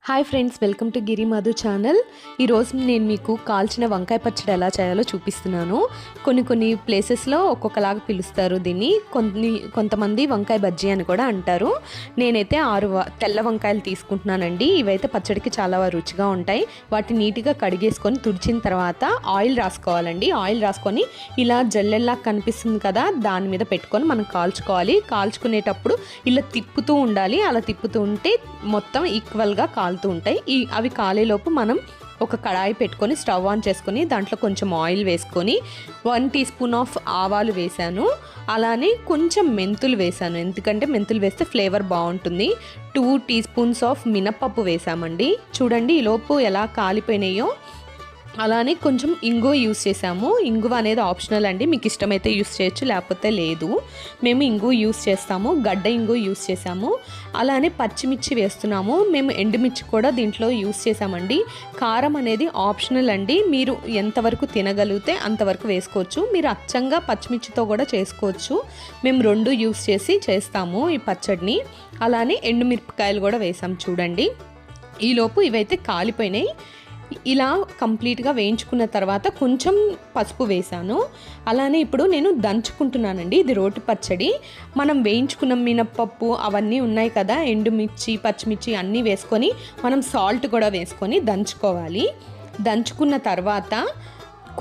Hi friends, welcome to Giri Madhu channel. ఈరోజు నేను మీకు కాల్చిన వంకాయ పచ్చడి ఎలా చేయాలో చూపిస్తున్నాను. కొన్ని ప్లేసెస్లో ఒక్కొక్కలాగా పిలుస్తారు దీన్ని. కొంతమంది వంకాయ బజ్జీ అని కూడా అంటారు. నేనైతే 6 తెల్ల వంకాయలు తీసుకుంటున్నానండి. ఇవైతే పచ్చడికి చాలా రుచిగా ఉంటాయి. వాటిని నీట్గా కడిగేసుకొని తుడిచిన తర్వాత ఆయిల్ రాసుకోవాలండి. ఆయిల్ రాసుకొని ఇలా జల్లెల్లా కనిపిస్తుంది కదా, దాని మీద పెట్టుకొని మనం కాల్చుకోవాలి. కాల్చుకునేటప్పుడు ఇలా తిప్పుతూ ఉండాలి. అలా తిప్పుతూ ఉంటే మొత్తం ఈక్వల్గా కాలుతూ ఉంటాయి. అవి కాలేలోపు మనం ఒక కడాయి పెట్టుకొని స్టవ్ ఆన్ చేసుకొని దాంట్లో కొంచెం ఆయిల్ వేసుకొని 1 టీ స్పూన్ ఆఫ్ ఆవాలు వేసాను. అలానే కొంచెం మెంతులు వేసాను, ఎందుకంటే మెంతులు వేస్తే ఫ్లేవర్ బాగుంటుంది. 2 టీ స్పూన్స్ ఆఫ్ మినప్పప్పు వేసామండి. చూడండి ఈలోపు ఎలా కాలిపోయినాయో. అలానే కొంచెం ఇంగువ యూస్ చేసాము. ఇంగువ అనేది ఆప్షనల్ అండి, మీకు ఇష్టమైతే యూస్ చేయొచ్చు, లేకపోతే లేదు. మేము ఇంగువ యూస్ చేస్తాము, గడ్డ ఇంగువ యూస్ చేసాము. అలానే పచ్చిమిర్చి వేస్తున్నాము. మేము ఎండుమిర్చి కూడా దీంట్లో యూస్ చేసామండి. కారం అనేది ఆప్షనల్ అండి, మీరు ఎంతవరకు తినగలిగితే అంతవరకు వేసుకోవచ్చు. మీరు అచ్చంగా పచ్చిమిర్చితో కూడా చేసుకోవచ్చు. మేము 2 యూస్ చేసి చేస్తాము ఈ పచ్చడిని. అలానే ఎండుమిరపకాయలు కూడా వేసాం. చూడండి ఈలోపు ఇవైతే కాలిపోయినాయి. ఇలా కంప్లీట్గా వేయించుకున్న తర్వాత కొంచెం పసుపు వేసాను. అలానే ఇప్పుడు నేను దంచుకుంటున్నానండి. ఇది రోటి పచ్చడి. మనం వేయించుకున్న మినప్పప్పు అవన్నీ ఉన్నాయి కదా, ఎండుమిర్చి పచ్చిమిర్చి అన్నీ వేసుకొని మనం సాల్ట్ కూడా వేసుకొని దంచుకోవాలి. దంచుకున్న తర్వాత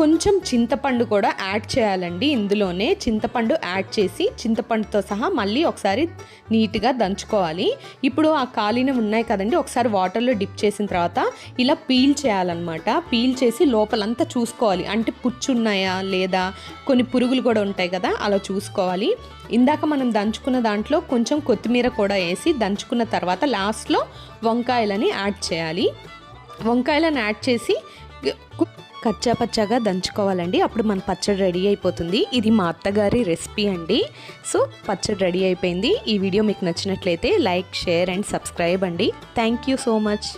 కొంచెం చింతపండు కూడా యాడ్ చేయాలండి. ఇందులోనే చింతపండు యాడ్ చేసి చింతపండుతో సహా మళ్ళీ ఒకసారి నీట్గా దంచుకోవాలి. ఇప్పుడు ఆ కాలిన ఉన్నాయి కదండి, ఒకసారి వాటర్లో డిప్ చేసిన తర్వాత ఇలా పీల్ చేయాలన్నమాట. పీల్ చేసి లోపలంతా చూసుకోవాలి, అంటే పుచ్చున్నాయా లేదా, కొన్ని పురుగులు కూడా ఉంటాయి కదా, అలా చూసుకోవాలి. ఇందాక మనం దంచుకున్న దాంట్లో కొంచెం కొత్తిమీర కూడా వేసి దంచుకున్న తర్వాత లాస్ట్లో వంకాయలని యాడ్ చేయాలి. వంకాయలను యాడ్ చేసి కచ్చా పచ్చాగా దంచుకోవాలండి. అప్పుడు మన పచ్చడి రెడీ అయిపోతుంది. ఇది మా అత్తగారి రెసిపీ అండి. సో పచ్చడి రెడీ అయిపోయింది. ఈ వీడియో మీకు నచ్చినట్లయితే లైక్, షేర్ అండ్ సబ్స్క్రైబ్ అండి. Thank you so much.